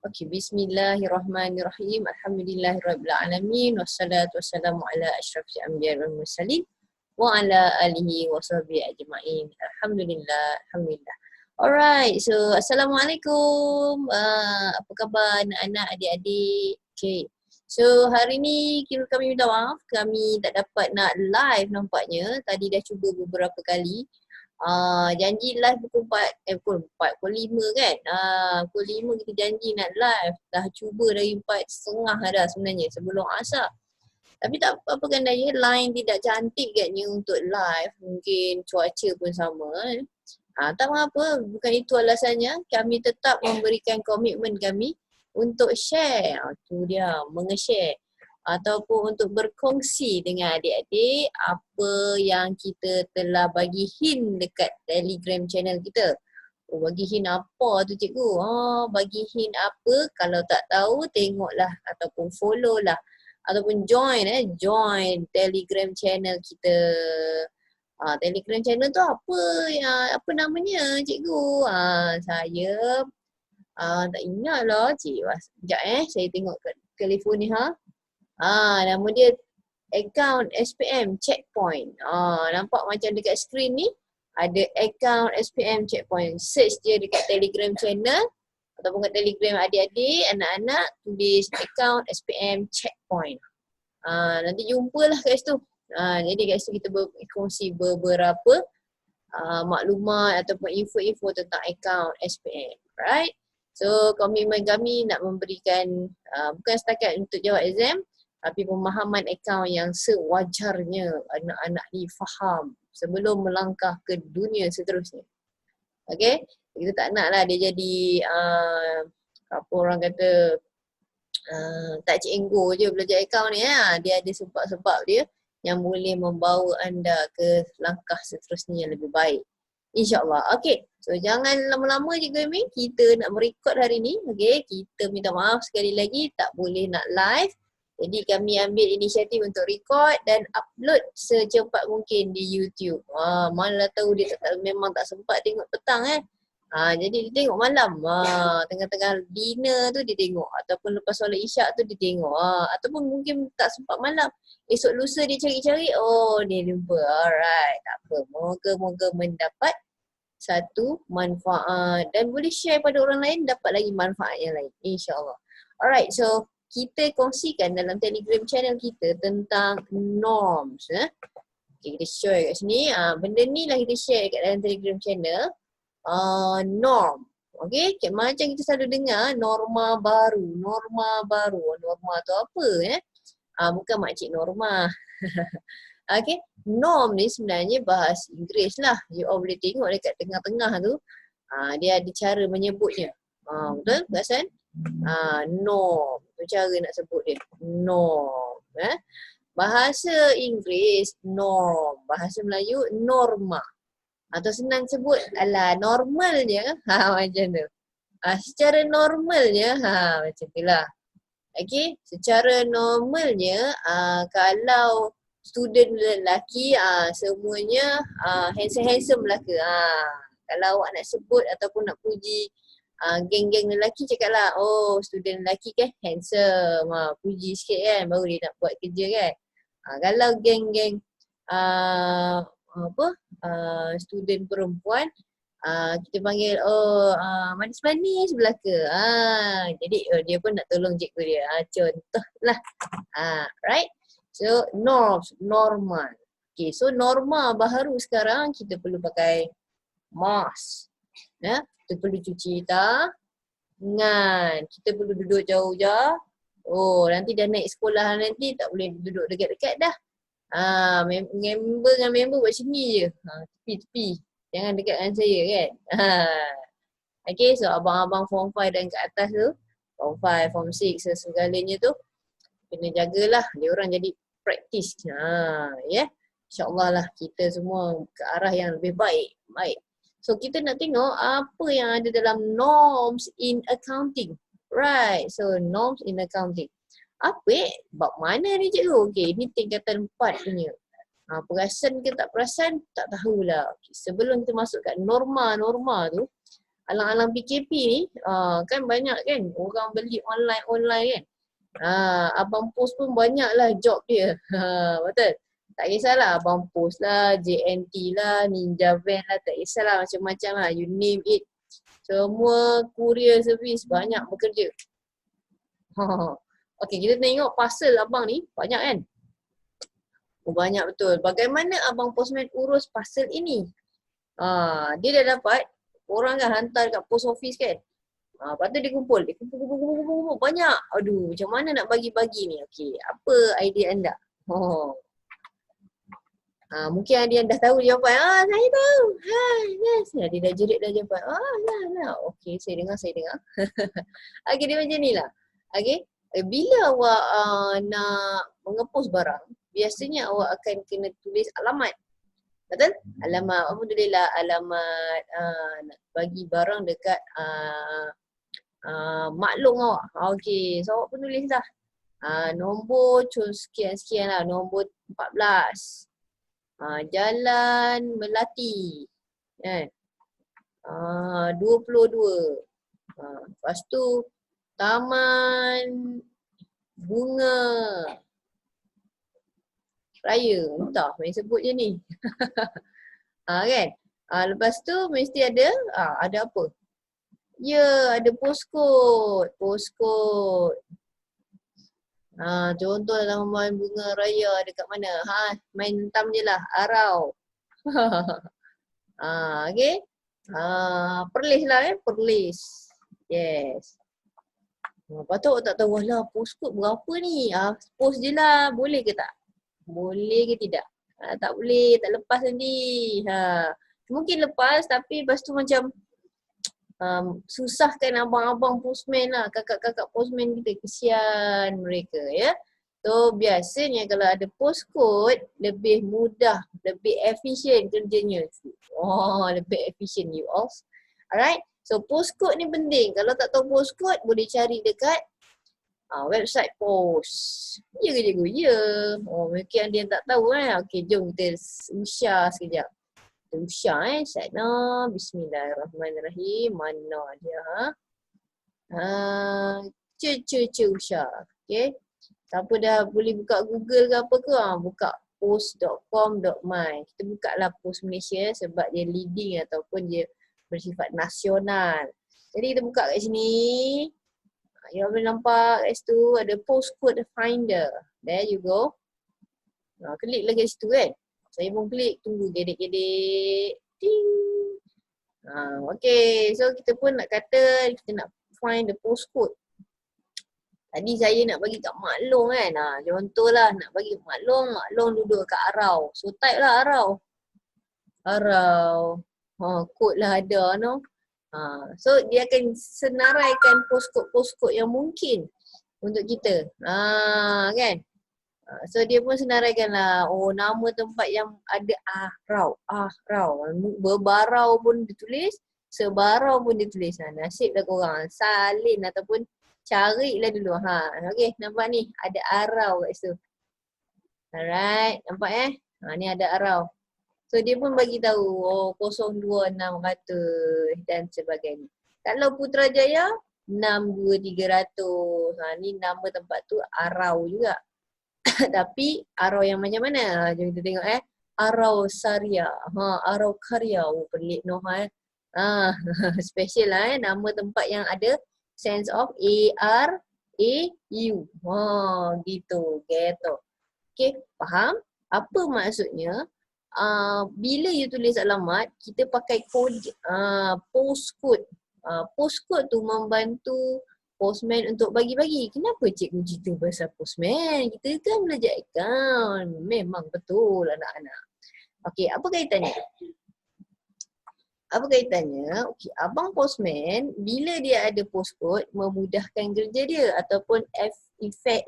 Okey, bismillahirrahmanirrahim. Alhamdulillahirabbil wassalatu wassalamu ala asyrafil anbiya'i wal mursalin wa ala alihi wa sahbihi ajma'in. Alhamdulillah. Alright, so assalamualaikum. Apa khabar anak-anak, adik-adik? Okay. So hari ni kami minta maaf, kami tak dapat nak live nampaknya. Tadi dah cuba beberapa kali. Janji live pukul 4, pukul 5 kan. Pukul 5 kita janji nak live. Dah cuba dari 4.30 dah sebenarnya sebelum asar. Tapi tak apa kan daya, line tidak cantik katnya untuk live. Mungkin cuaca pun sama. Tak mengapa, bukan itu alasannya. Kami tetap memberikan komitmen kami untuk share. Tu dia, menge-share ataupun untuk berkongsi dengan adik-adik apa yang kita telah bagi hint dekat Telegram channel kita. Bagi hint apa tu cikgu? Bagi hint apa? Kalau tak tahu tengoklah ataupun follow lah ataupun join Telegram channel kita. Telegram channel tu apa namanya cikgu? Saya tak ingat lah cik. Sekejap saya tengok kat telefon ni nama dia account SPM Checkpoint. Nampak macam dekat skrin ni ada account SPM Checkpoint. Search je dekat Telegram channel ataupun kat Telegram adik-adik, anak-anak, tulis account SPM Checkpoint. Nanti jumpalah kat situ. Jadi kat situ kita berkongsi beberapa maklumat ataupun info-info tentang account SPM. Right? So komitmen kami nak memberikan bukan setakat untuk jawab exam, tapi pemahaman akaun yang sewajarnya anak-anak ni faham sebelum melangkah ke dunia seterusnya. Okay? Kita tak nak lah dia jadi apa orang kata tak cikgu je belajar akaun ni. Dia ada sebab-sebab dia yang boleh membawa anda ke langkah seterusnya yang lebih baik. InsyaAllah. Okay. So jangan lama-lama je kami. Kita nak merekod hari ni. Okay. Kita minta maaf sekali lagi tak boleh nak live. Jadi kami ambil inisiatif untuk record dan upload secepat mungkin di YouTube. Mana tahu dia memang tak sempat tengok petang jadi dia tengok malam. Tengah-tengah dinner tu dia tengok. Ataupun lepas solat isyak tu dia tengok. Ataupun mungkin tak sempat malam. Esok lusa dia cari-cari. Dia jumpa. Alright. Tak apa. Moga-moga mendapat satu manfaat. Dan boleh share pada orang lain, dapat lagi manfaat yang lain. InsyaAllah. Alright. So kita kongsikan dalam Telegram channel kita tentang norms. Okay, kita share kat sini. Benda ni lah kita share kat dalam Telegram channel. Norm. Okay, macam kita selalu dengar norma baru. Norma tu apa? Bukan makcik Norma. Okay, norm ni sebenarnya bahasa Inggeris lah. You all boleh tengok dekat tengah-tengah tu. Dia ada cara menyebutnya. Betul? Perasan? Norm. Tu cara nak sebut dia. Norm. Bahasa Inggeris norm. Bahasa Melayu norma. Atau senang sebut normalnya. Macam tu. Secara normalnya macam tu lah. Okay. Secara normalnya kalau student lelaki semuanya handsome lah ke. Kalau awak nak sebut ataupun nak puji geng-geng lelaki, cakaplah student lelaki kan handsome, puji sikit kan baru dia nak buat kerja kan. Kalau geng-geng student perempuan kita panggil manis-manis belaka. Jadi dia pun nak tolong cikgu dia. Contohlah. Right? So normal. Okay, so norma baharu sekarang kita perlu pakai mask. Kita perlu cuci tangan. Kita perlu duduk jauh-jauh. Nanti dah naik sekolah nanti tak boleh duduk dekat-dekat dah. Member dengan member buat sini je. Tepi-tepi. Jangan dekat dengan saya kan. Okay, so abang-abang form 5 dan ke atas tu, form 5, form 6 segalanya tu kena jagalah. Dia orang jadi praktis. InsyaAllah lah kita semua ke arah yang lebih baik. So kita nak tengok apa yang ada dalam norms in accounting. Right, so norms in accounting. Bab mana ni cikgu? Okay, ni tingkatan 4 punya. Perasan ke tak perasan? Tak tahulah. Okay, sebelum kita masuk kat norma tu, alang-alang PKP ni, kan banyak kan orang beli online kan. Abang post pun banyak lah job dia. Betul? Tak kisahlah abang post lah, JNT lah, Ninja Van lah, tak kisahlah macam-macam lah, you name it. Semua courier service banyak bekerja. Okay, kita tengok parcel abang ni banyak kan? Banyak betul. Bagaimana abang postman urus parcel ini? Dia dah dapat, orang kan hantar kat post office kan. Lepas tu dia kumpul banyak. Aduh, macam mana nak bagi-bagi ni? Okey, apa idea anda? Mungkin ada yang dah tahu jawapan. Saya tahu. Yes. Dia dah jerit dah jawapan. Lah. Okey, saya dengar. Okey, dia macam ni lah. Okey, bila awak nak mengepost barang, biasanya awak akan kena tulis alamat. Betul? Alamat, alhamdulillah, alamat nak bagi barang dekat maklum awak. Okey, so awak pun tulis dah. Nombor sekian-sekian lah, nombor 14. Jalan Melati. Kan? 22. Lepas tu Taman Bunga Raya. Entah main sebut je ni. Kan? Lepas tu mesti ada apa? Ya, ada postcode. Contoh Taman Bunga Raya dekat mana? Main entam je lah, Arau. Okay. Perlis lah Perlis. Yes. Lepas tu awak tak tahu, walah postcode berapa ni? Post je lah, boleh ke tak? Boleh ke tidak? Tak boleh, tak lepas nanti. Mungkin lepas tapi lepas tu macam susahkan abang-abang postman lah, kakak-kakak postman kita, kesian mereka ya. So biasanya kalau ada postcode lebih mudah, lebih efisien kerjanya. Lebih efisien you all. Alright, so postcode ni penting. Kalau tak tahu postcode boleh cari dekat website post. Ya ke cikgu? Ya. Mungkin ada yang tak tahu Okay, jom kita usyar sekejap. Usha Sana. Bismillahirrahmanirrahim. Mana dia? Usha. Okay. Siapa dah boleh buka Google ke apa ke? Buka post.com.my. Kita buka lah Post Malaysia sebab dia leading ataupun dia bersifat nasional. Jadi kita buka kat sini. Yang boleh nampak kat situ ada postcode finder. There you go. Klik lagi kat situ kan. Saya pun klik, tunggu gedek-gedek. Ting. Okay, so kita pun nak kata kita nak find the postcode. Tadi saya nak bagi kat Maklong kan. Contohlah nak bagi Maklong duduk kat Arau. So type lah Arau. Kod lah ada no. So dia akan senaraikan postcode yang mungkin untuk kita. Kan? So dia pun senaraikan lah, nama tempat yang ada Arau. Berbarau pun ditulis, sebarau pun ditulis. Nasib lah korang, salin ataupun carilah dulu. Okay, nampak ni ada Arau kat situ. Alright, nampak ni ada Arau. So dia pun bagi tahu 02600 dan sebagainya. Kalau Putrajaya 62300. Ni nama tempat tu Arau juga. Tapi Arau yang macam mana? Jom kita tengok Arau Saria. Arau Karya. Pelik no special lah nama tempat yang ada sense of A-R-A-U. Gitu. Okay, faham? Apa maksudnya? Bila you tulis alamat, kita pakai kod postcode. Postcode tu membantu postman untuk bagi-bagi. Kenapa cikgu cerita pasal postman? Kita kan belajar akaun. Memang betul anak-anak. Okey, apa kaitannya? Okey, abang postman bila dia ada postcode memudahkan kerja dia ataupun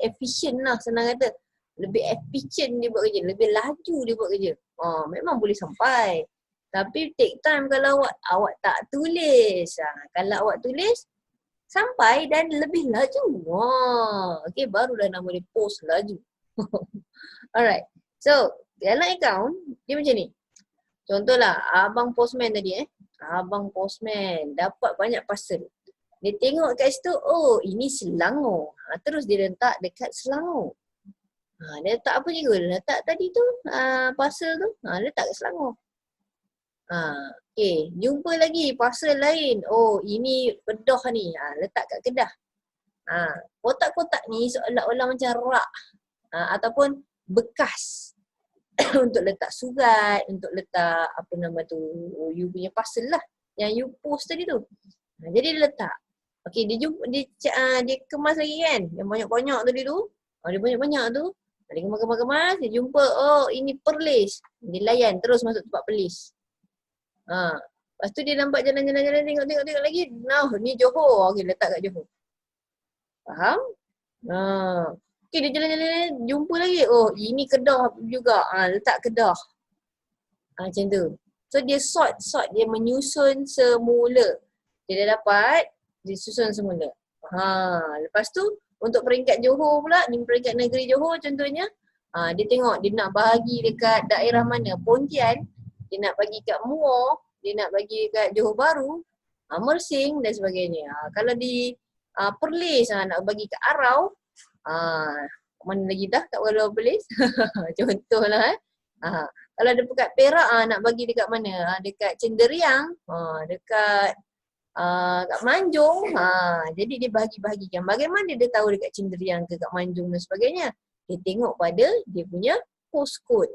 efisien lah senang kata. Lebih efisien dia buat kerja, lebih laju dia buat kerja. Memang boleh sampai. Tapi take time kalau awak tak tulis. Kalau awak tulis, sampai dan lebih laju. Okay, barulah nama dia post laju. Alright. So, dalam akaun, dia macam ni. Contohlah abang postman tadi Abang postman dapat banyak parcel. Dia tengok kat situ, oh ini Selangor. Terus dia letak dekat Selangor. Dia letak apa juga? Dia letak tadi tu parcel tu. Dia letak kat Selangor. Okay, jumpa lagi parcel lain. Oh ini Kedah ni. Letak kat Kedah. Kotak-kotak ni seolah-olah macam rak. Ataupun bekas. Untuk letak surat, untuk letak apa nama tu, you punya parcel lah yang you post tadi tu. Jadi dia letak. Okey, dia jumpa, dia kemas lagi kan, yang banyak-banyak tadi tu. Dia banyak-banyak tu. Dia kemas, dia jumpa, oh ini Perlis. Dia layan terus masuk tempat Perlis. Lepas tu dia nampak jalan-jalan tengok lagi. Nah, ni Johor. Okey, letak kat Johor. Faham? Okay, dia jalan-jalan jumpa lagi. Oh, ini Kedah juga. Letak Kedah. Macam tu. So dia sort, dia menyusun semula. Dia dah dapat, dia susun semula. Lepas tu untuk peringkat Johor pula, di peringkat negeri Johor contohnya, dia tengok dia nak bahagi dekat daerah mana. Pontian, dia nak bagi kat Muar, dia nak bagi kat Johor Bahru, Mersing dan sebagainya. Kalau di Perlis nak bagi kat Arau, mana lagi dah kat Kuala Perlis? Contohlah kalau ada dekat Perak nak bagi dekat mana? Dekat Cenderiang, dekat kat Manjung. Jadi dia bahagi-bahagikan. Bagaimana dia tahu dekat Cenderiang ke kat Manjung dan sebagainya? Dia tengok pada dia punya postcode.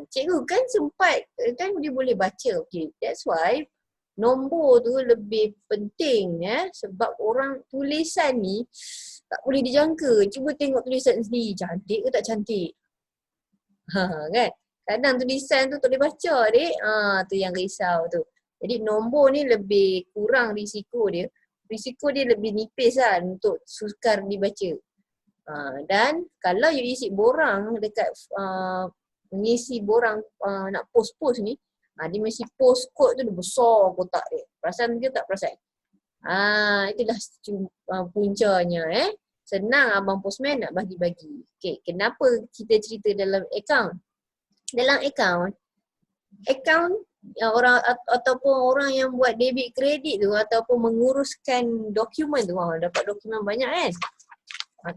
Cikgu kan sempat kan dia boleh baca. Okay, that's why nombor tu lebih penting sebab orang tulisan ni tak boleh dijangka. Cuba tengok tulisan sendiri, cantik ke tak cantik. Kan? Kadang tulisan tu tak boleh baca dek. Tu yang risau tu. Jadi nombor ni lebih kurang risiko dia. Risiko dia lebih nipis lah untuk sukar dibaca. Dan kalau you isi borang dekat mengisi borang nak post-post ni, dia mesti postcode tu dia besar kotak dia. Perasan dia tak perasan? Itulah puncanya Senang abang postman nak bagi-bagi. Okay, kenapa kita cerita dalam account? Dalam account orang ataupun orang yang buat debit kredit tu ataupun menguruskan dokumen tu, dapat dokumen banyak kan?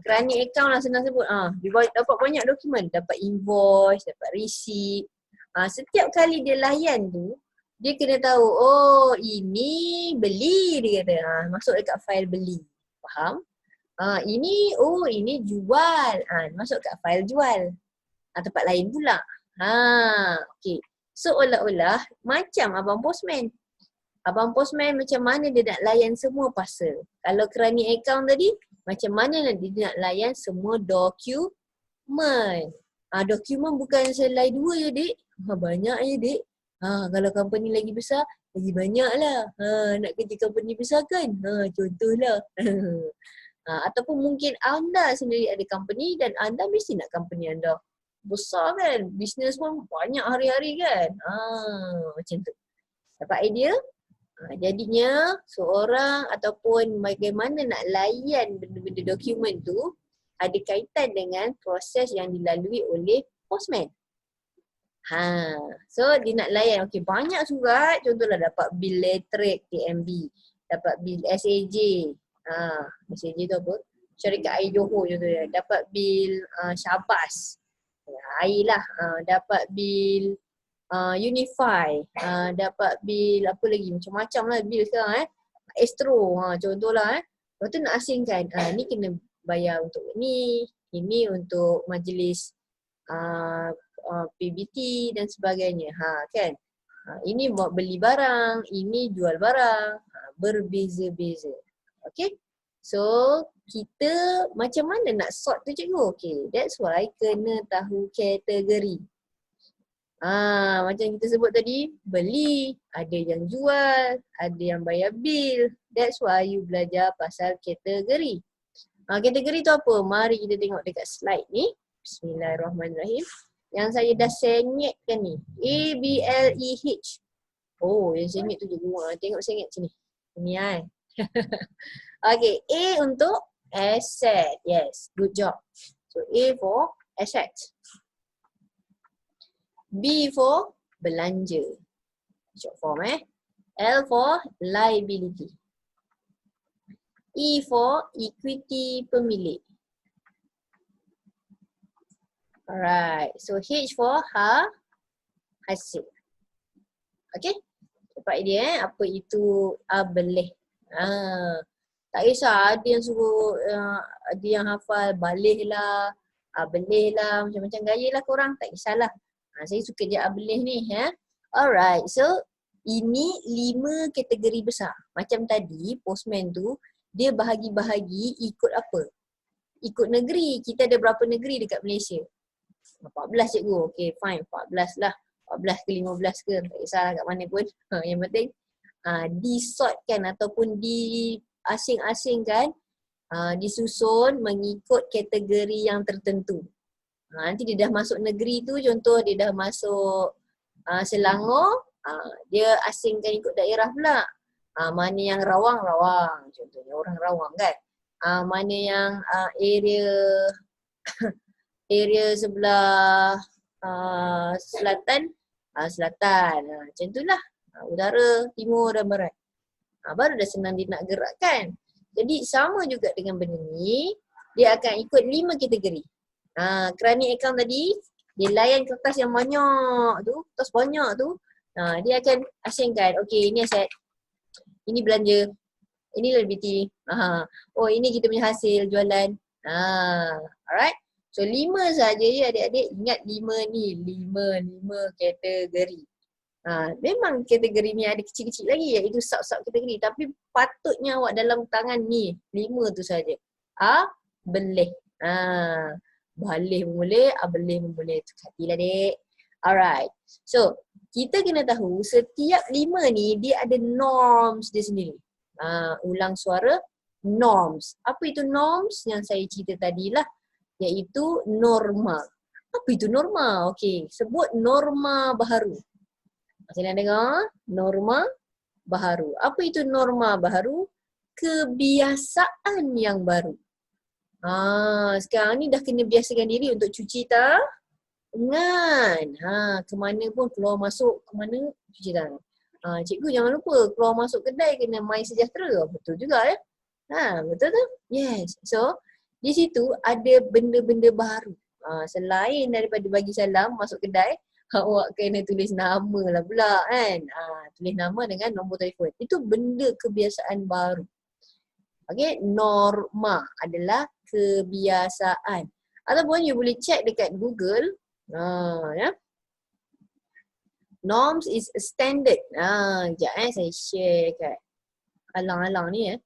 Kerana account lah senang sebut. Dia dapat banyak dokumen, dapat invoice, dapat receipt. Setiap kali dia layan tu, dia kena tahu, oh ini beli dia kata. Masuk dekat file beli. Faham? Ini jual. Masuk kat file jual. Tempat lain pula. Okay. Seolah-olah macam abang postman. Abang postman macam mana dia nak layan semua parcel. Kalau kerani account tadi, macam mana dia nak layan semua dokumen. Dokumen bukan selai 2 je dek. Banyak je dek. Kalau company lagi besar, lagi banyak lah. Nak kerja company besar kan? Contohlah. Ataupun mungkin anda sendiri ada company dan anda mesti nak company anda besar kan? Bisnes pun banyak hari-hari kan? Macam tu. Dapat idea? Jadinya seorang ataupun bagaimana nak layan benda-benda dokumen tu ada kaitan dengan proses yang dilalui oleh postman. So dia nak layan, okay, banyak surat, contohlah dapat bil letterhead TMB, dapat bil SAJ. SAJ tu apa? Syarikat Air Johor contohnya. Dapat bil Syabas. Air lah. Dapat bil Unify, dapat bil apa lagi, macam-macam lah bil sekarang Astro, contohlah lepas tu nak asingkan, ni kena bayar untuk ni, ini untuk majlis PBT dan sebagainya, kan. Ini buat beli barang, ini jual barang, berbeza-beza. Okay, so kita macam mana nak sort tu cikgu? Okay, that's why kena tahu kategori. Macam kita sebut tadi, beli, ada yang jual, ada yang bayar bil. That's why you belajar pasal kategori. Kategori tu apa? Mari kita tengok dekat slide ni. Bismillahirrahmanirrahim. Yang saya dah sengitkan ni. A, B, L, E, H. Oh, yang sengit tu cikgu. Tengok sengit sini. Ini kan. Okay, A untuk asset. Yes, good job. So A for asset. B for belanja. Short form L for liability. E for equity pemilik. Alright, so H for hasil. Okay, dapat idea apa itu belih. Tak kisah ada yang suruh, ada yang hafal balih lah, belih lah, macam-macam gaya lah korang, tak kisahlah. Saya suka je belih ni. Alright, so ini 5 kategori besar. Macam tadi postman tu, dia bahagi-bahagi ikut apa? Ikut negeri. Kita ada berapa negeri dekat Malaysia? 14 cikgu. Okay fine, 14 lah. 14 ke 15 ke, tak kisahlah kat mana pun. Yang penting disortkan ataupun diasing-asingkan, disusun mengikut kategori yang tertentu. Nanti dia dah masuk negeri tu, contoh dia dah masuk Selangor, dia asingkan ikut daerah pula. Mana yang rawang-rawang, contohnya orang rawang kan. Mana yang area sebelah selatan, selatan. Macam itulah. Utara, timur dan barat. Baru dah senang dia nak gerakkan. Jadi sama juga dengan benda ni, dia akan ikut 5 kategori. Kerana account tadi, dia layan kertas yang banyak tu, kertas banyak tu, dia akan asingkan, okay ini aset, ini belanja, ini liability, oh ini kita punya hasil jualan. Alright, so 5 saja ya adik-adik, ingat 5 ni, 5 kategori. Memang kategori ni ada kecil-kecil lagi, iaitu sub-sub kategori, tapi patutnya awak dalam tangan ni 5 tu saja. Belih. Balih pun boleh, belih pun boleh. Hatilah dek. Alright. So, kita kena tahu setiap 5 ni dia ada norms dia sendiri. Ulang suara, norms. Apa itu norms yang saya cerita tadilah? Iaitu norma. Apa itu norma? Okey, sebut norma baharu. Sila dengar, norma baharu. Apa itu norma baharu? Kebiasaan yang baru. Sekarang ni dah kena biasakan diri untuk cuci tangan. Ke mana pun keluar masuk, ke mana cuci tangan. Cikgu jangan lupa keluar masuk kedai kena My Sejahtera. Betul juga ya. Betul tu? Yes. So, di situ ada benda-benda baru. Selain daripada bagi salam masuk kedai, awak kena tulis nama lah pula kan. Tulis nama dengan nombor telefon. Itu benda kebiasaan baru. Okay, norma adalah kebiasaan. Ataupun you boleh check dekat Google. Ya. Norms is a standard. Sekejap saya share kat alang-alang ni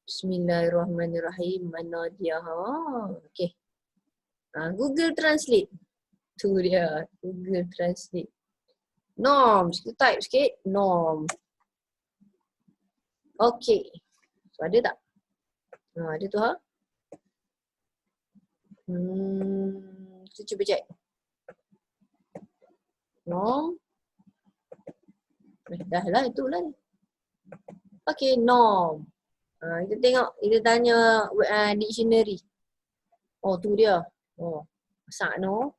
Bismillahirrahmanirrahim. Mana dia? Okay. Google Translate. Tu dia. Google Translate. Norms. Kita type sikit. Norm. Okay. So ada tak? Ada tu kita cuba check. Norm. Dah lah itulah. Okay, norm. Kita tengok, kita tanya dictionary. Oh tu dia. Oh, masak no.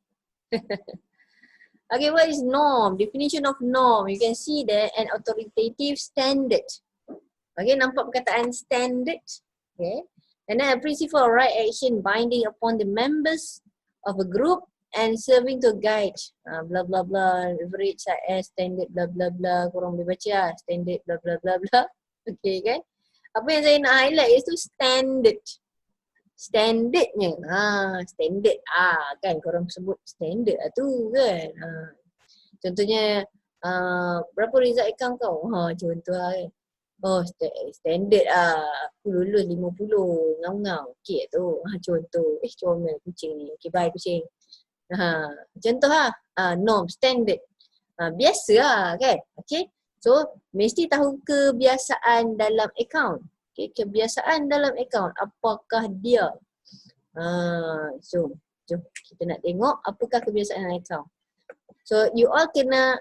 Okay, what is norm? Definition of norm. You can see there an authoritative standard. Okay, nampak perkataan standard. Okay. And then a principle of right action binding upon the members of a group and serving to guide. Blah blah blah. Average standard blah blah blah. Korang boleh baca standard blah blah blah blah. Okay kan. Apa yang saya nak highlight iaitu standard. Standardnya. Standard. Kan korang sebut standard lah tu kan. Contohnya berapa result account kau? Contoh lah kan. Oh standard aku lulus 50 ngau-ngau. Okey tu. Contoh. Comel kucing ni. Okey bye kucing. Contoh norm, standard. Biasa kan. Okay. So mesti tahu kebiasaan dalam account. Okay. Kebiasaan dalam account. Apakah dia? Jom kita nak tengok apakah kebiasaan dalam account. So you all kena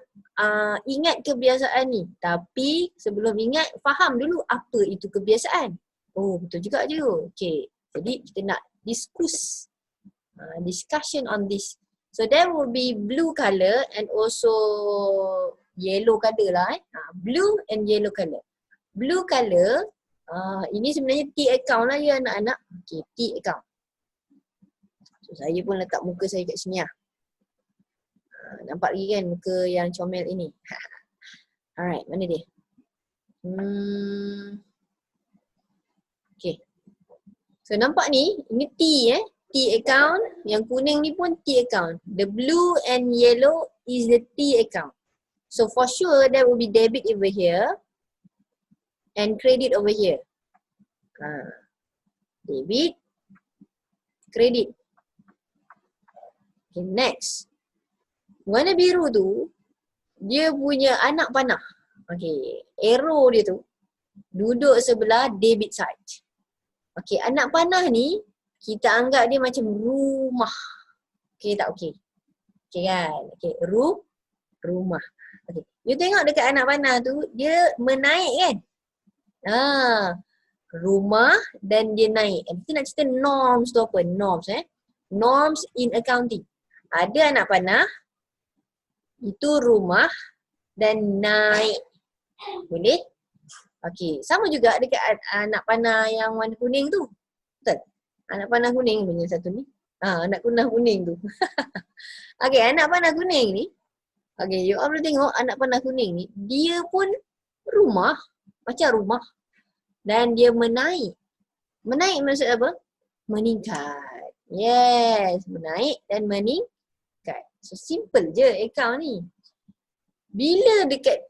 ingat kebiasaan ni. Tapi sebelum ingat, faham dulu apa itu kebiasaan. Oh betul juga je. Okay. Jadi kita nak discuss. Discussion on this So there will be blue color and also yellow color lah. Blue and yellow color. Blue color, ini sebenarnya T account lah ya anak-anak. Okay, T account. So saya pun letak muka saya kat sini lah. Nampak lagi kan muka yang comel ini. Alright, mana dia? Okay. So nampak ni, ini T T account. Yang kuning ni pun T account. The blue and yellow is the T account. So for sure there will be debit over here and credit over here. Debit, credit. Okay, next. Warna biru tu, dia punya anak panah. Okay, arrow dia tu duduk sebelah debit side. Okay, anak panah ni kita anggap dia macam rumah. Okay tak okay? Okay kan? Okay, rumah. Okay, you tengok dekat anak panah tu, dia menaik kan? Rumah dan dia naik. Kita nak cerita norms tu apa? Norms Norms in accounting. Ada anak panah, itu rumah dan naik. Boleh? Okey, sama juga dekat anak panah yang warna kuning tu. Betul? Anak panah kuning punya satu ni. Anak panah kuning tu. Okey, anak panah kuning ni. Okey, you all boleh tengok anak panah kuning ni, dia pun rumah, macam rumah. Dan dia menaik. Menaik maksud apa? Meningkat. Yes, menaik dan meningkat. So simple je account ni. Bila dekat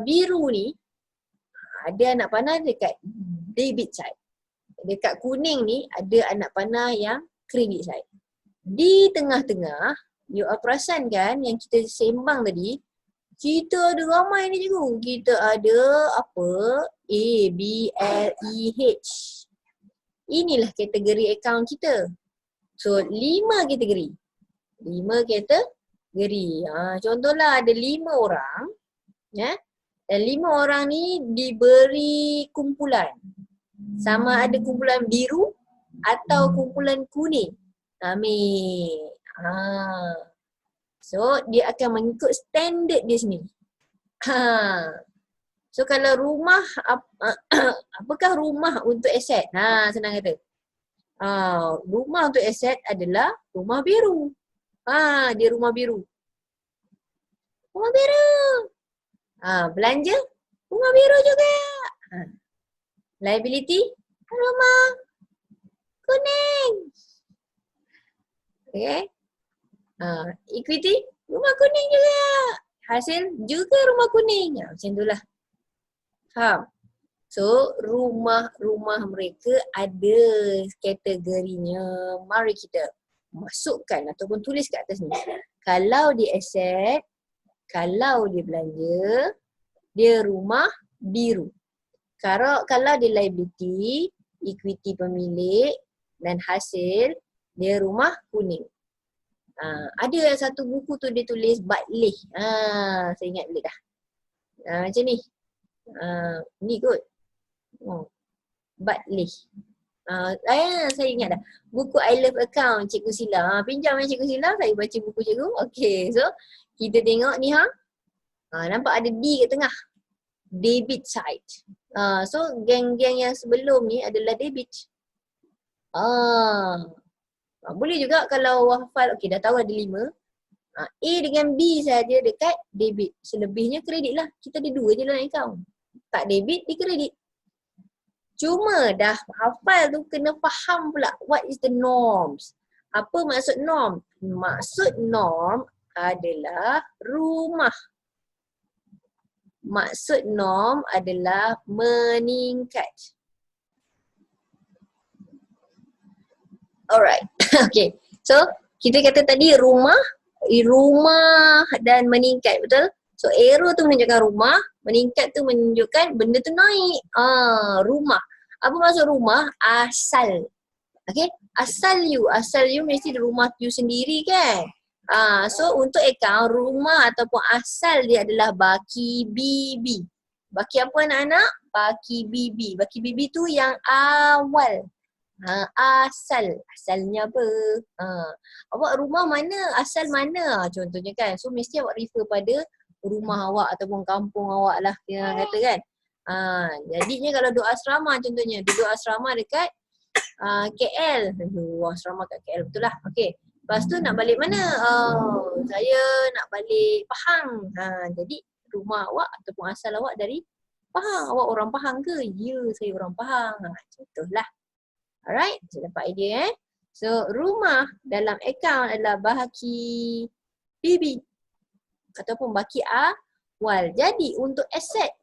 biru ni, ada anak panah dekat debit side. Dekat kuning ni ada anak panah yang credit side. Di tengah-tengah, you all perasan kan yang kita sembang tadi, kita ada ramai ni cikgu. Kita ada apa? A, B, L, E, H. Inilah kategori account kita. So 5 kategori. 5 kategori. Contohlah ada 5 orang. Ya. Dan 5 orang ni diberi kumpulan. Sama ada kumpulan biru atau kumpulan kuning. Ambil. So dia akan mengikut standard dia sendiri. So kalau rumah, apakah rumah untuk aset? Senang kata. Rumah untuk aset adalah rumah biru. Dia rumah biru. Rumah biru. Belanja, rumah biru juga. Liability, rumah kuning. Okay. Equity, rumah kuning juga. Hasil juga rumah kuning. Macam itulah. Faham? So, rumah-rumah mereka ada kategorinya. Mari kita masukkan ataupun tulis kat atas ni. Kalau dia aset, kalau dia belanja, dia rumah biru. Kalau dia liability, equity pemilik dan hasil, dia rumah kuning. Ada satu buku tu dia tulis Batleh. Saya ingat balik dah. Macam ni. Ni kot. Batleh. Saya ingat dah. Buku I Love Account Cikgu Sila. Pinjam Cikgu Sila, saya baca buku cikgu. Okay, so kita tengok ni nampak ada D kat tengah. Debit side. So geng-geng yang sebelum ni adalah debit. Boleh juga kalau hafal, okay dah tahu ada 5. A dengan B saja dekat debit. Selebihnya kredit lah. Kita ada 2 je dalam account. Tak debit, di kredit. Cuma dah hafal tu kena faham pula what is the norms. Apa maksud norm? Maksud norm adalah rumah. Maksud norm adalah meningkat. Alright. Okay. So, kita kata tadi rumah dan meningkat, betul? So, arrow tu menunjukkan rumah, meningkat tu menunjukkan benda tu naik. Rumah. Apa maksud rumah? Asal. Okay? Asal you mesti di rumah you sendiri kan? So, untuk account, rumah ataupun asal dia adalah baki BB. Baki apa anak-anak? Baki BB. Baki BB tu yang awal. Asalnya apa? Ha, awak rumah mana, asal mana? Contohnya kan. So mesti awak refer pada rumah awak ataupun kampung awak lah kita kata kan. Jadinya kalau duduk asrama contohnya, duduk asrama dekat KL. Asrama kat KL betul lah. Okey. Lepas tu nak balik mana? Saya nak balik Pahang. Jadi rumah awak ataupun asal awak dari Pahang. Awak orang Pahang ke? Ya, saya orang Pahang. Contohlah. Alright, saya dapat idea So, rumah dalam akaun adalah bahaki BB ataupun bahaki awal. Jadi, untuk aset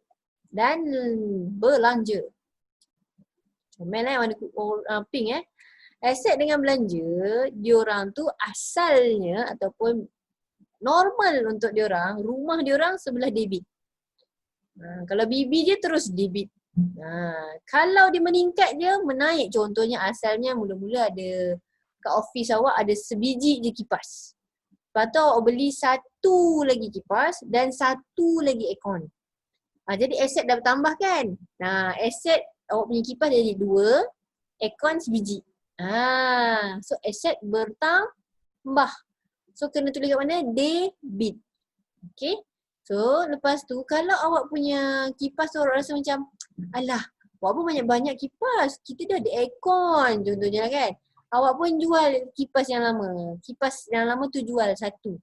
dan belanja. Comel warna pink Aset dengan belanja, diorang tu asalnya ataupun normal untuk diorang, rumah diorang sebelah debit. Kalau BB dia terus debit. Kalau dia meningkat dia menaik, contohnya asalnya mula-mula ada kat office awak ada sebiji je kipas. Lepas tu awak beli satu lagi kipas dan satu lagi aircon. Jadi aset dah bertambah kan? Aset awak punya kipas jadi 2, aircon sebiji. So aset bertambah. So kena tulis kat mana? Debit. Okay. So lepas tu kalau awak punya kipas tu awak rasa macam alah, buat apa banyak-banyak kipas? Kita dah ada aircon contohnya kan. Awak pun jual kipas yang lama. Kipas yang lama tu jual satu.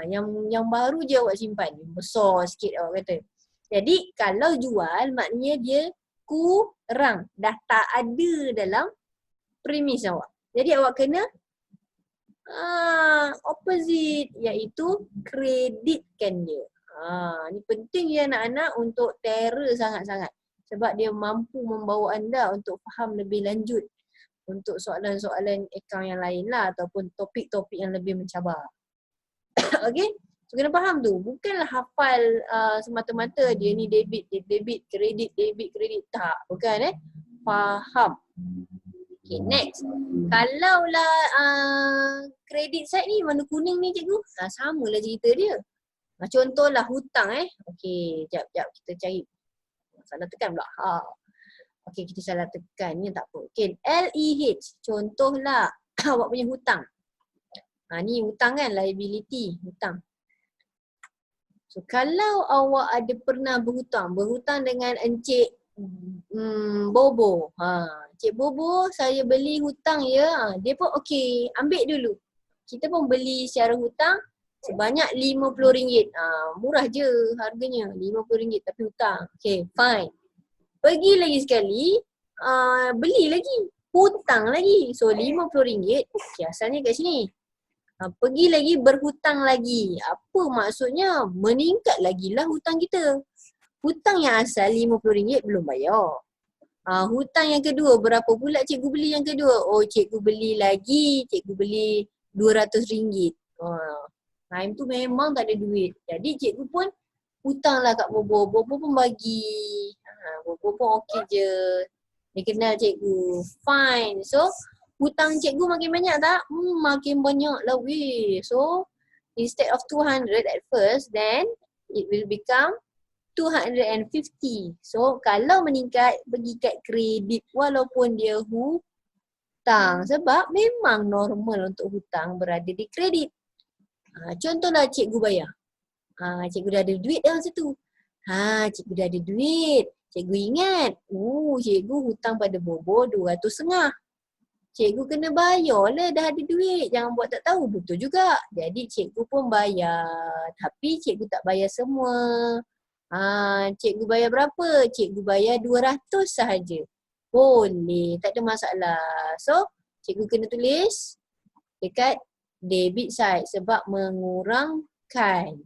Yang baru je awak simpan. Besar sikit awak kata. Jadi kalau jual maknanya dia kurang. Dah tak ada dalam premis awak. Jadi awak kena opposite iaitu kreditkan dia. Ni penting ya anak-anak untuk terror sangat-sangat. Sebab dia mampu membawa anda untuk faham lebih lanjut untuk soalan-soalan akaun yang lain lah ataupun topik-topik yang lebih mencabar. Okay? So kena faham tu. Bukanlah hafal semata-mata dia ni debit, kredit, debit, kredit. Tak, bukan faham. Okay, next. Kalaulah kredit side ni warna kuning ni cikgu, samalah cerita dia. Contohlah hutang Okay, jap kita cari. Salah tekan pula. Okay, kita salah tekan ni tak apa. Okay, LEH. Contohlah awak punya hutang. Ni hutang kan, liability, hutang. So kalau awak ada pernah berhutang dengan Encik Bobo. Cik Bobo, saya beli hutang ya. Dia pun okey, ambil dulu. Kita pun beli secara hutang sebanyak RM50. Murah je harganya, RM50 tapi hutang. Okey, fine. Pergi lagi sekali, beli lagi. Hutang lagi. So RM50. Okey, asalnya kat sini. Pergi lagi berhutang lagi. Apa maksudnya? Meningkat lagi lah hutang kita. Hutang yang asal RM50 belum bayar. Hutang yang kedua, berapa pula cikgu beli yang kedua? Cikgu beli lagi, cikgu beli RM200. Time tu memang tak ada duit. Jadi cikgu pun hutanglah kat Bobo. Bobo pun bagi. Bobo pun okey je. Dia kenal cikgu. Fine. So, hutang cikgu makin banyak tak? Makin banyak lah weh. So, instead of 200 at first, then it will become 250. So kalau meningkat pergi kat kredit walaupun dia hutang. Sebab memang normal untuk hutang berada di kredit. Contohlah cikgu bayar. Cikgu dah ada duit dalam situ. Cikgu dah ada duit. Cikgu ingat. Cikgu hutang pada Bobo 200.5. Cikgu kena bayar lah, dah ada duit. Jangan buat tak tahu. Betul juga. Jadi cikgu pun bayar. Tapi cikgu tak bayar semua. Cikgu bayar berapa? Cikgu bayar 200 sahaja. Boleh, tak ada masalah. So, cikgu kena tulis dekat debit side sebab mengurangkan.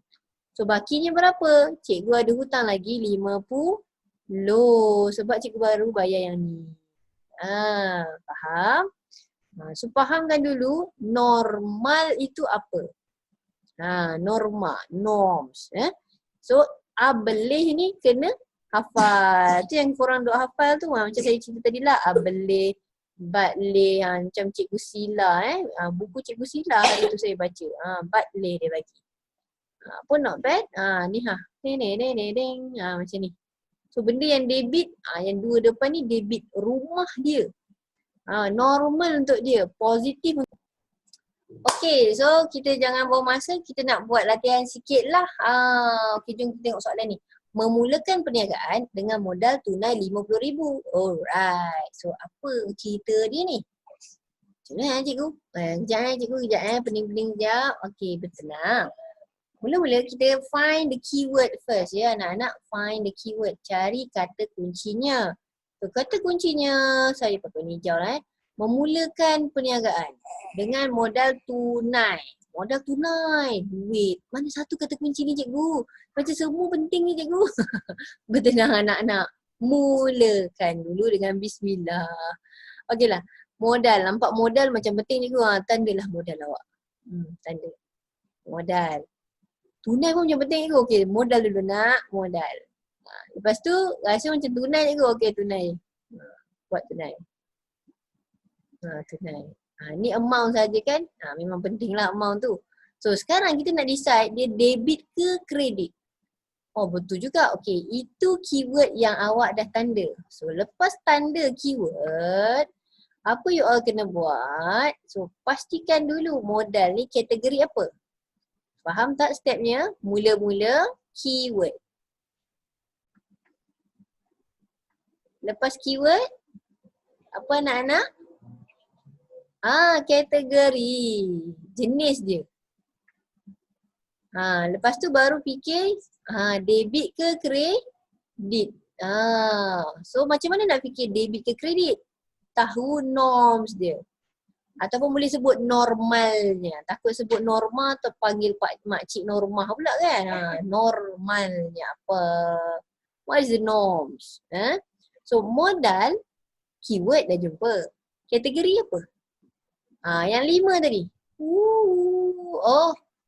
So, bakinya berapa? Cikgu ada hutang lagi 50 sebab cikgu baru bayar yang ni. Faham? So, fahamkan dulu normal itu apa? Norms. So, belih ni kena hafal. Tu yang korang duk hafal tu macam saya cerita tadi lah. Belih, batleh, macam cikgu Sila buku cikgu Sila hari tu saya baca. Batleh dia bagi. Pun not bad. Ni macam ni. So benda yang debit, yang dua depan ni debit rumah dia. Normal untuk dia, positif. Okay, so kita jangan buang masa, kita nak buat latihan sikit lah. Okay, jom kita tengok soalan ni. Memulakan perniagaan dengan modal tunai RM50,000. Alright, so apa cerita dia ni? Macam mana cikgu? Kejap cikgu, kejap pening-pening kejap. Okay, bertenang. Mula-mula kita find the keyword first ya anak-anak. Find the keyword, cari kata kuncinya. So kata kuncinya, saya pakai warna hijau lah memulakan perniagaan dengan modal tunai. Modal tunai, duit. Mana satu kata kunci ni cikgu? Macam semua penting ni cikgu. Bertenang anak-anak. Mulakan dulu dengan bismillah. Okeylah. Modal. Nampak modal macam penting cikgu. Tandalah modal awak. Tanda. Modal. Tunai pun macam penting cikgu. Okey, modal dulu nak. Modal. Lepas tu rasa macam tunai cikgu. Okey, tunai. Buat tunai. Tunai. Ni amount saja kan? Memang penting lah amount tu. So sekarang kita nak decide dia debit ke kredit. Oh betul juga. Okay, itu keyword yang awak dah tanda. So lepas tanda keyword, apa you all kena buat? So pastikan dulu modal ni kategori apa. Faham tak stepnya? Mula-mula keyword. Lepas keyword, apa anak-anak? Kategori. Jenis dia. Lepas tu baru fikir debit ke kredit. So macam mana nak fikir debit ke kredit? Tahu norms dia. Ataupun boleh sebut normalnya. Takut sebut norma terpanggil makcik normah pula kan. Normalnya apa? What is the norms? So modal, keyword dah jumpa. Kategori apa? Yang 5 tadi.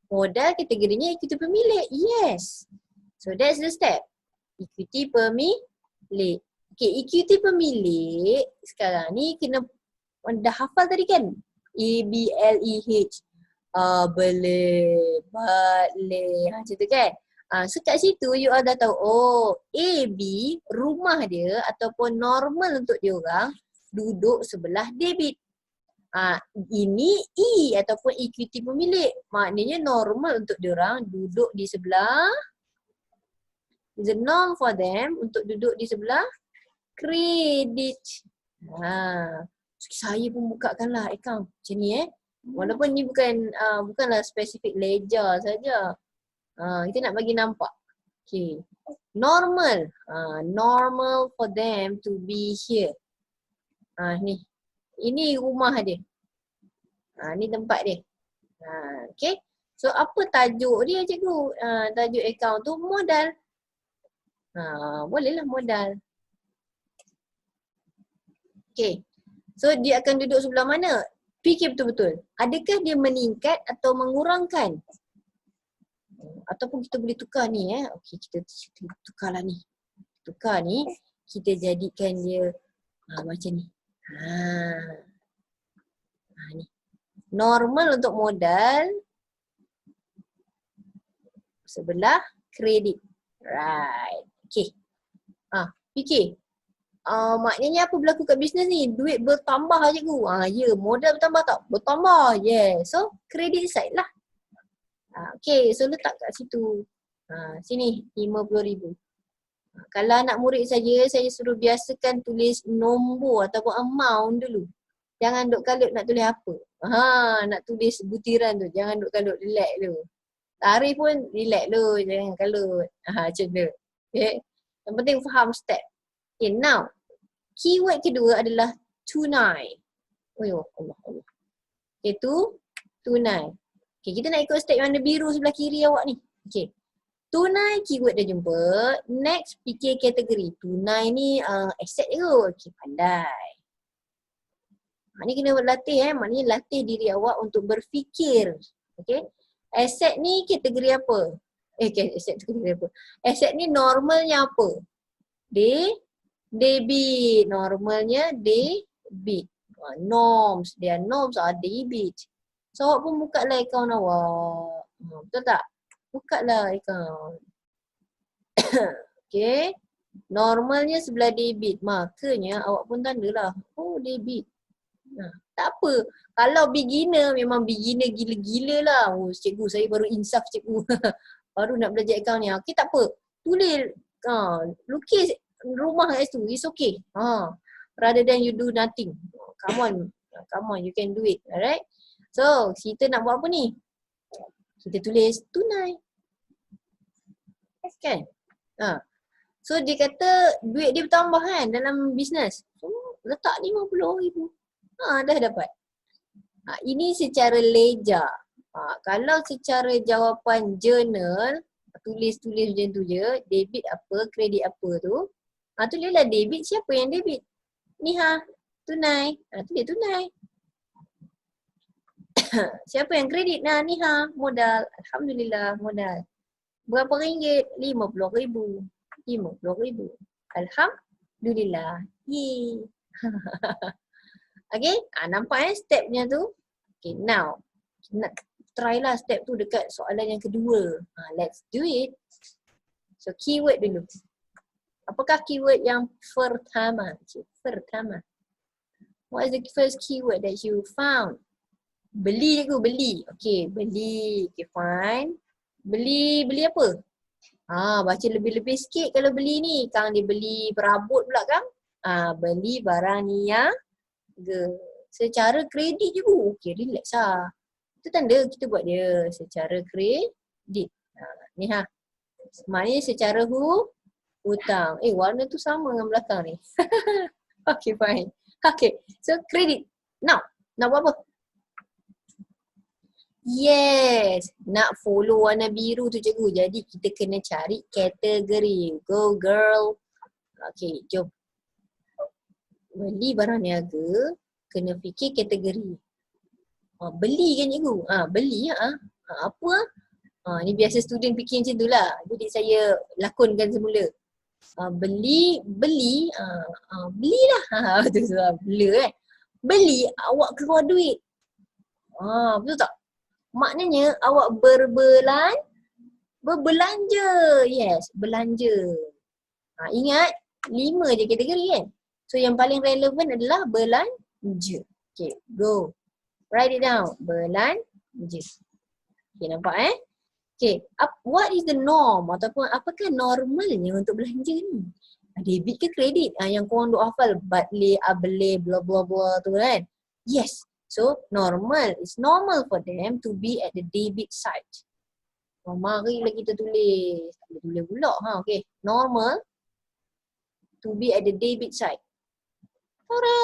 Modal kategorinya equity pemilik. Yes. So that's the step. Equity pemilik. Okay, equity pemilik sekarang ni kena dah hafal tadi kan? ABLEH. Boleh. Macam tu kan? So kat situ you all dah tahu, AB rumah dia ataupun normal untuk dia orang duduk sebelah debit. Ini E ataupun equity pemilik. Maknanya normal untuk diorang duduk di sebelah, the norm for them untuk duduk di sebelah kredit. Saya pun bukakanlah account macam ni Walaupun ni bukanlah spesifik ledger saja. Kita nak bagi nampak. Okay. Normal. Normal for them to be here. Ni. Ini rumah dia. Ni tempat dia. Okay. So apa tajuk dia cikgu? Tajuk account tu modal. Bolehlah modal. Okay. So dia akan duduk sebelah mana? Fikir betul-betul. Adakah dia meningkat atau mengurangkan? Ataupun kita boleh tukar ni Okay, kita tukarlah ni. Tukar ni, kita jadikan dia macam ni. Ni. Normal untuk modal sebelah kredit. Right. Okay. Fikir. Maknanya apa berlaku kat bisnes ni? Duit bertambah cikgu. Ya, modal bertambah tak? Bertambah. Yeah. So, kredit side lah. Okay, so letak kat situ. Sini, RM50,000. Kalau anak murid saya suruh biasakan tulis nombor ataupun amount dulu. Jangan duk kalut nak tulis apa. Nak tulis butiran tu. Jangan duk kalut, relax dulu. Tarikh pun relax dulu, jangan kalut. Macam tu. Okay. Yang penting faham step. Okay, now. Keyword kedua adalah tunai. Allah. Okay, tunai. Okay, kita nak ikut step yang warna biru sebelah kiri awak ni. Okay. Tunai keyword dah jumpa. Next, fikir kategori. Tunai ni aset je kot. Okay, pandai. Ni kena latih maknanya latih diri awak untuk berfikir. Okay. Aset ni kategori apa? Aset kategori apa? Aset ni normalnya apa? Debit. Normalnya debit. Norms. Their norms are debit. So awak pun buka lah account awak. Betul tak? Buka lah account. Okay. Normalnya sebelah debit. Makanya awak pun tandalah. Debit. Tak apa. Kalau beginner, memang beginner gila-gila lah. Oh, cikgu saya baru insaf cikgu. Baru nak belajar account ni. Okay, tak apa. Tulis, lukis rumah kat situ. It's okay. Rather than you do nothing. Come on. Come on, you can do it. Alright? So, kita nak buat apa ni? Kita tulis tunai. Yes kan? So, dia kata duit dia bertambah kan dalam bisnes. So, letak RM50,000. Dah dapat. Ini secara ledger. Kalau secara jawapan journal, tulis-tulis macam tu je, debit apa, kredit apa tu. Tulislah debit, siapa yang debit? Ni tunai. Tulis tunai. Siapa yang kredit? Ni modal. Alhamdulillah, modal. Berapa ringgit? RM50,000. RM50,000. Alhamdulillah. Yeay. Okay, nampak stepnya tu? Okay, now nak try lah step tu dekat soalan yang kedua. Let's do it. So keyword dulu. Apakah keyword yang pertama? Pertama. What is the first keyword that you found? Beli cikgu, beli. Okay, beli. Okay, fine. Beli apa? Baca lebih-lebih sikit kalau beli ni. Kang dia beli perabot pula kan? Beli barang niaga. Secara kredit je bu. Okay, relax lah. Itu tanda kita buat dia secara kredit. Ni maknanya secara hutang. Warna tu sama dengan belakang ni. Okay, fine. Okay, so kredit. Now, nak buat apa? Yes, nak follow warna biru tu cikgu. Jadi kita kena cari kategori. Go girl. Okay, jom. Beli barang niaga, kena fikir kategori. Beli kan cikgu? Beli apa? Ni biasa student fikir macam tu lah. Jadi saya lakonkan semula. Belilah. Tu blur kan. Beli, awak keluar duit. Betul tak? Maknanya awak berbelanja. Yes, belanja. Ingat, 5 je kategori kan? So yang paling relevan adalah belanja. Okay, go. Write it down. Belanja. Okay, nampak Okay, what is the norm ataupun apakah normalnya untuk belanja ni? Debit ke kredit? Yang korang duk hafal batle, able, bla bla bla tu kan? Yes. So normal. It's normal for them to be at the debit side. Marilah kita tulis. Tak boleh tulis pula. Okay. Normal to be at the debit side. Tada!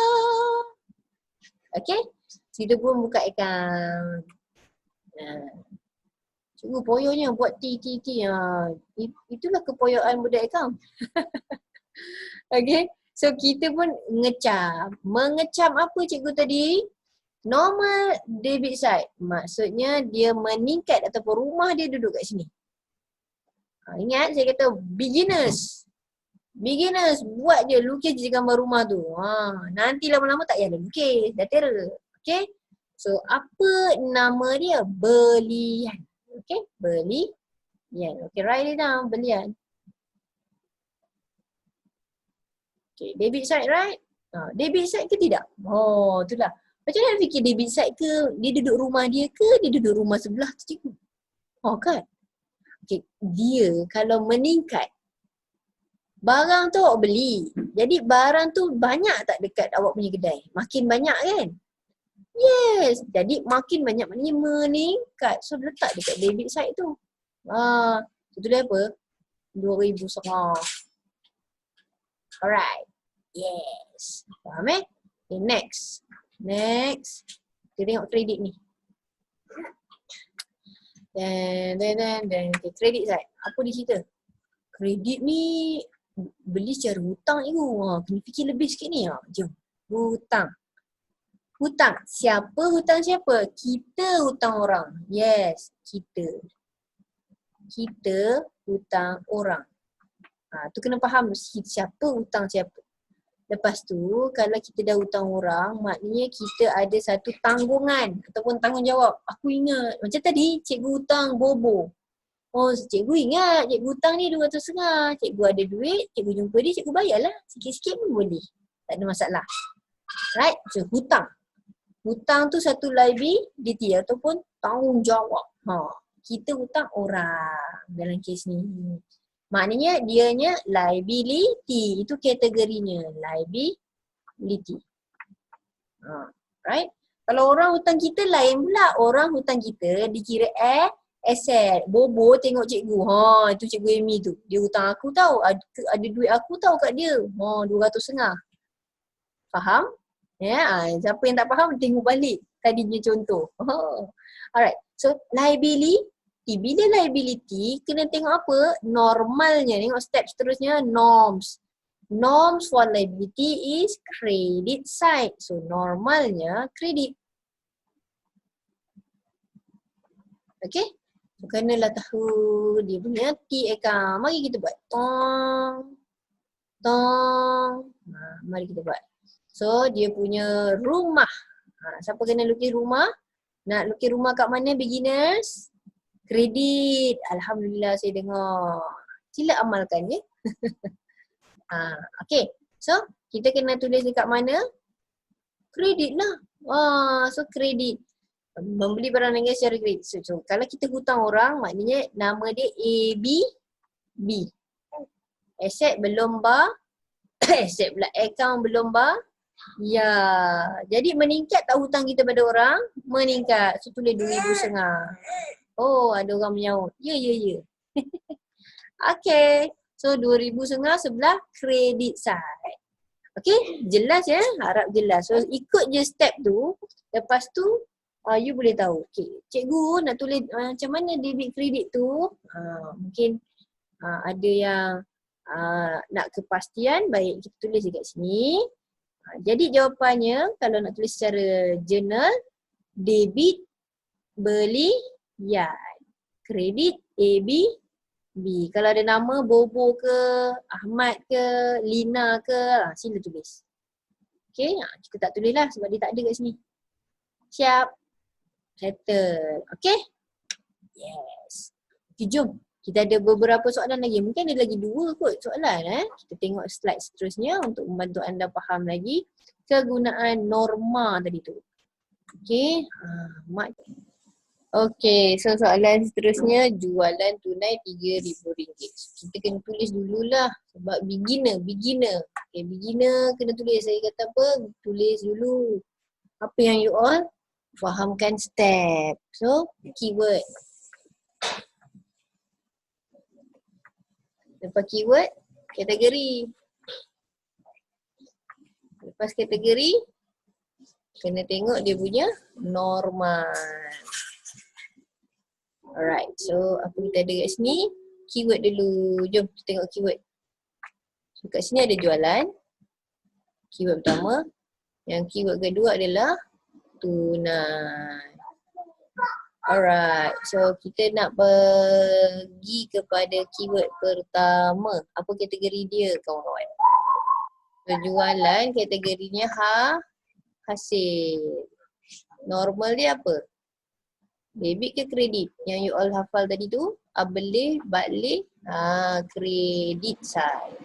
Okay. Kita pun buka account. Cikgu poyonya buat T. Itulah kepoyoan budak account. Okay. So kita pun ngecam. Mengecam apa cikgu tadi? Normal debit side. Maksudnya dia meningkat ataupun rumah dia duduk kat sini. Ingat saya kata beginners. Beginners buat je, lukis je gambar rumah tu. Nanti lama-lama tak payah lukis. Dah terror. Okay. So apa nama dia? Belian. Okay. Belian. Okay, write it down. Belian. Okay, debit side right? Debit side ke tidak? Itulah. Macam mana fikir debit side ke? Dia duduk rumah dia ke? Dia duduk rumah sebelah tu cikgu? Kan? Okay, dia kalau meningkat, barang tu awak beli. Jadi barang tu banyak tak dekat awak punya kedai? Makin banyak kan? Yes. Jadi makin banyak maknanya meningkat. So letak dekat debit side tu. Itu dia apa? 2,000 setengah. Alright. Yes. Faham Okay, next. Kita tengok kredit ni. Dan okay, kredit side. Apa dia cerita? Kredit ni beli secara hutang cikgu. Kena fikir lebih sikit ni. Jom. Hutang. Siapa hutang siapa? Kita hutang orang. Yes, kita. Kita hutang orang. Tu kena faham siapa hutang siapa. Lepas tu kalau kita dah hutang orang, maknanya kita ada satu tanggungan ataupun tanggungjawab. Aku ingat macam tadi cikgu hutang bobo. Cikgu ingat cikgu hutang ni 200 setengah. Cikgu ada duit, cikgu jumpa dia, cikgu bayarlah. Sikit-sikit pun boleh. Tak ada masalah. Right? So hutang. Hutang tu satu liability ataupun tanggungjawab. Kita hutang orang dalam kes ni. Maknanya dianya liability. Itu kategorinya. Liability. Right? Kalau orang hutang kita lain pula. Orang hutang kita dikira asset. Bobo tengok cikgu. Itu cikgu Amy tu. Dia hutang aku tau. Ada duit aku tau kat dia. 200.5. Faham? Ya, siapa yang tak faham tengok balik tadinya contoh. Alright. So liability, bila liability kena tengok apa? Normalnya. Tengok step seterusnya, norms. Norms for liability is credit side. So normalnya credit. Okay? So kenalah tahu dia punya T account. Mari kita buat. Mari kita buat. So dia punya rumah. Siapa kena lukis rumah? Nak lukis rumah kat mana beginners? Kredit. Alhamdulillah saya dengar. Sila amalkan ya. Okay. So kita kena tulis dekat mana? Kredit lah. So kredit. Membeli barang dengan secara kredit. So kalau kita hutang orang maknanya nama dia A, B, B. Asset belum bar. Asset pula. Account belum bar. Ya, jadi meningkat tak hutang kita pada orang? Meningkat. So tulis 2,500. Oh, ada orang menyaut. Ya. Okay. So 2,500 sebelah credit side. Okay, jelas ya? Harap jelas. So ikut je step tu. Lepas tu you boleh tahu. Okay, cikgu nak tulis macam mana debit kredit tu? Mungkin ada yang nak kepastian. Baik, kita tulis dekat sini. Jadi jawapannya kalau nak tulis secara journal, debit beli yad, kredit AB B. Kalau ada nama Bobo ke, Ahmad ke, Lina ke, sila tulis. Okay, kita tak tulis lah sebab dia tak ada kat sini. Siap. Settle. Okay. Yes. Okay, jom. Kita ada beberapa soalan lagi. Mungkin ada lagi 2 kot soalan. Kita tengok slide seterusnya untuk membantu anda faham lagi kegunaan norma tadi tu. Okay. Okay. So soalan seterusnya, jualan tunai RM3,000. Kita kena tulis dululah sebab beginner. Okay, beginner kena tulis. Saya kata apa? Tulis dulu. Apa yang you all fahamkan step. So keyword. Lepas keyword, kategori. Lepas kategori, kena tengok dia punya norma. Alright, so apa kita ada kat sini? Keyword dulu. Jom kita tengok keyword. So kat sini ada jualan. Keyword pertama. Yang keyword kedua adalah tunai. Alright, so kita nak pergi kepada keyword pertama. Apa kategori dia kawan-kawan? So, jualan kategorinya hasil. Normal dia apa? Debit ke kredit? Yang you all hafal tadi tu, belih, balik, kredit side.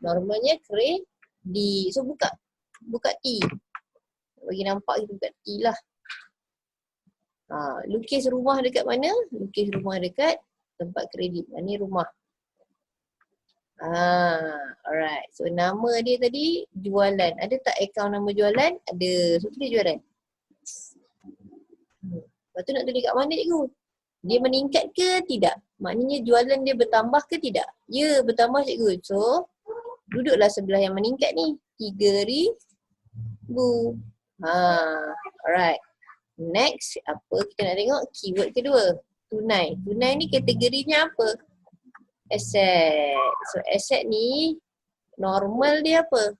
Normalnya kredit. So buka T. Bagi nampak kita buka T lah. Lukis rumah dekat mana? Lukis rumah dekat tempat kredit. Ini rumah. Alright. So nama dia tadi jualan. Ada tak akaun nama jualan? Ada. So tulis jualan. Lepas tu nak tulis kat mana cikgu? Dia meningkat ke tidak? Maknanya jualan dia bertambah ke tidak? Ya, bertambah cikgu. So duduklah sebelah yang meningkat ni. 3,000. Alright. Next, apa kita nak tengok? Keyword kedua. Tunai. Tunai ni kategorinya apa? Asset. So asset ni normal dia apa?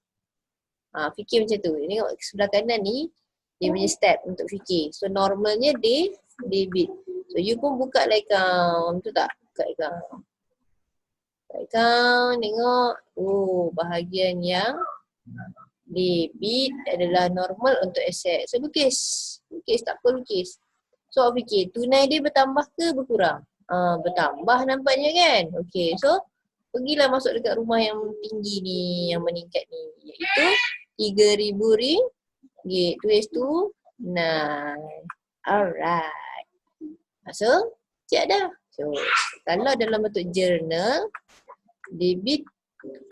Fikir macam tu. Tengok sebelah kanan ni dia punya step untuk fikir. So normalnya debit. So you pun buka lah account. Betul tak? Buka account. Tengok. Bahagian yang debit adalah normal untuk aset. So lukis. Tak apa lukis. So awak fikir tunai dia bertambah ke berkurang? Bertambah nampaknya kan? Okay, so pergilah masuk dekat rumah yang tinggi ni, yang meningkat ni, iaitu RM3,000. Tulis tu 9. Alright. So, cek dah. So, kalau dalam bentuk journal, debit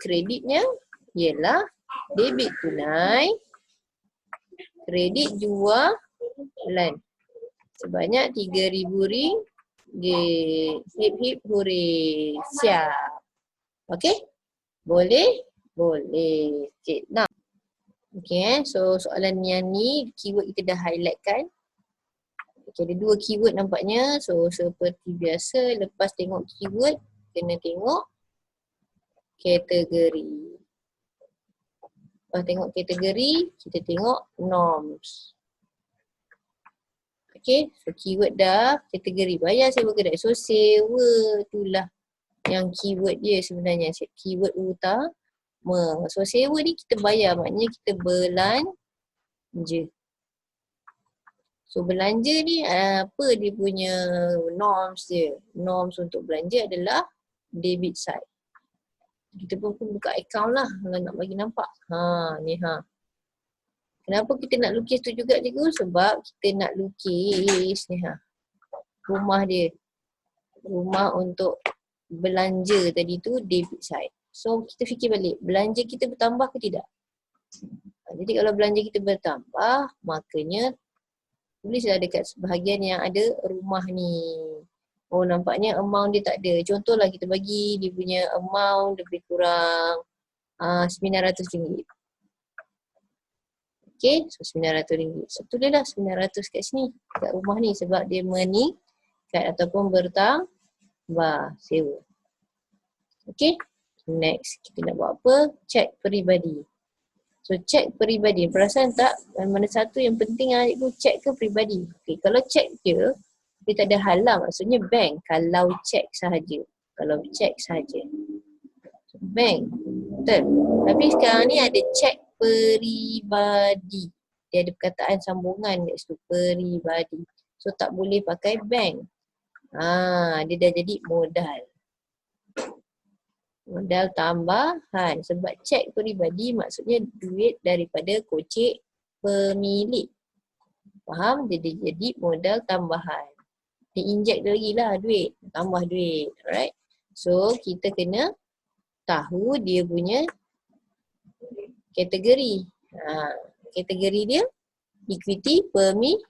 kreditnya ialah debit tunai, kredit jualan sebanyak RM3,000. Hip hip hurray. Siap. Okey? Boleh? Boleh. Cik nak. Okey, so soalan yang ni keyword kita dah highlight kan. Okay, ada 2 keyword nampaknya. So seperti biasa lepas tengok keyword kena tengok kategori. Lepas tengok kategori kita tengok norms. Okay, so keyword dah, kategori bayar sewa kedai. So sewa itulah yang keyword dia sebenarnya. Keyword utama. So sewa ni kita bayar, maknanya kita belanja. So belanja ni apa dia punya norms dia? Norms untuk belanja adalah debit side. Kita pun buka account lah kalau nak bagi nampak. Ni Kenapa kita nak lukis tu juga cikgu? Sebab kita nak lukis ni rumah dia. Rumah untuk belanja tadi tu debit side. So kita fikir balik, belanja kita bertambah ke tidak? Jadi kalau belanja kita bertambah, makanya tulislah dekat sebahagian yang ada rumah ni. Oh nampaknya amount dia tak ada. Contohlah kita bagi dia punya amount lebih kurang RM900. Okay, so RM900. So tulislah 900 kat sini, kat rumah ni sebab dia meningkat ataupun bertambah sewa. Okay, next kita nak buat apa? Cek peribadi. So cek peribadi, perasan tak mana satu yang penting cikgu cek ke peribadi? Okay, kalau cek je, dia tak ada halang, maksudnya bank. Kalau cek sahaja, kalau cek sahaja. So, bank, betul. Tapi sekarang ni ada cek peribadi. Dia ada perkataan sambungan kat situ, peribadi. So tak boleh pakai bank. Dia dah jadi modal. Modal tambahan. Sebab cek peribadi maksudnya duit daripada kocek pemilik. Faham? Jadi modal tambahan. Diinjek lagi lah duit. Tambah duit. Alright. So kita kena tahu dia punya kategori. Kategori dia equity pemilik.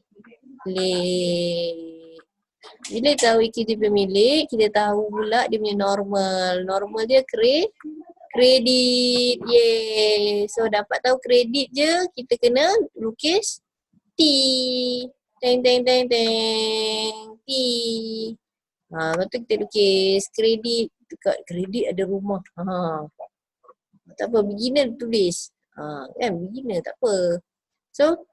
Bila tahu equity pemilik, kita tahu pula dia punya normal. Normal dia kredit. Yeay. So dapat tahu kredit je, kita kena lukis T. Teng teng teng teng. T. Lepas tu kita lukis kredit. Dekat kredit ada rumah. Tak apa, beginner tulis. Kan beginner tak apa. So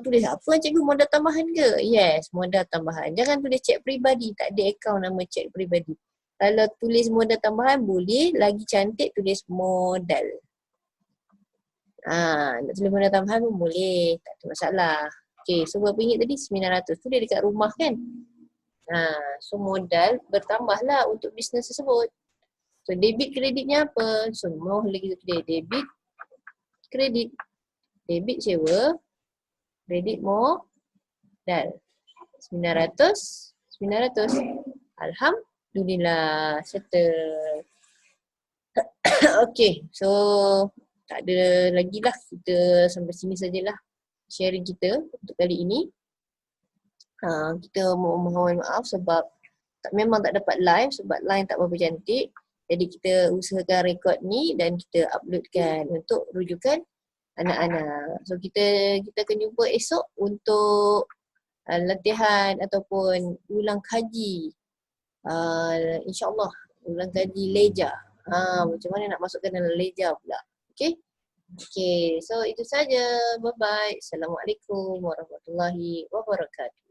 tulis apa cikgu, modal tambahan ke? Yes, modal tambahan. Jangan tulis cek peribadi, tak ada akaun nama cek peribadi. Kalau tulis modal tambahan boleh, lagi cantik tulis modal. Nak tulis modal tambahan pun boleh, tak ada masalah. Okay, so berapa ringgit tadi? 900. Tu dia dekat rumah kan? So modal bertambahlah untuk bisnes tersebut. So debit kreditnya apa? So mohon lagi tulis debit kredit. Debit sewa, kredit modal. 900. Alhamdulillah, settle. Okay, so tak ada lagi lah. Kita sampai sini sajalah sharing kita untuk kali ini. Kita mohon maaf sebab memang tak dapat live sebab line tak berapa cantik. Jadi kita usahakan rekod ni dan kita uploadkan untuk rujukan anak-anak. So kita akan jumpa esok untuk latihan ataupun ulang kaji. InsyaAllah ulang kaji leja. Macam mana nak masukkan dalam leja pula. Okay? Okay, so itu saja. Bye-bye. Assalamualaikum warahmatullahi wabarakatuh.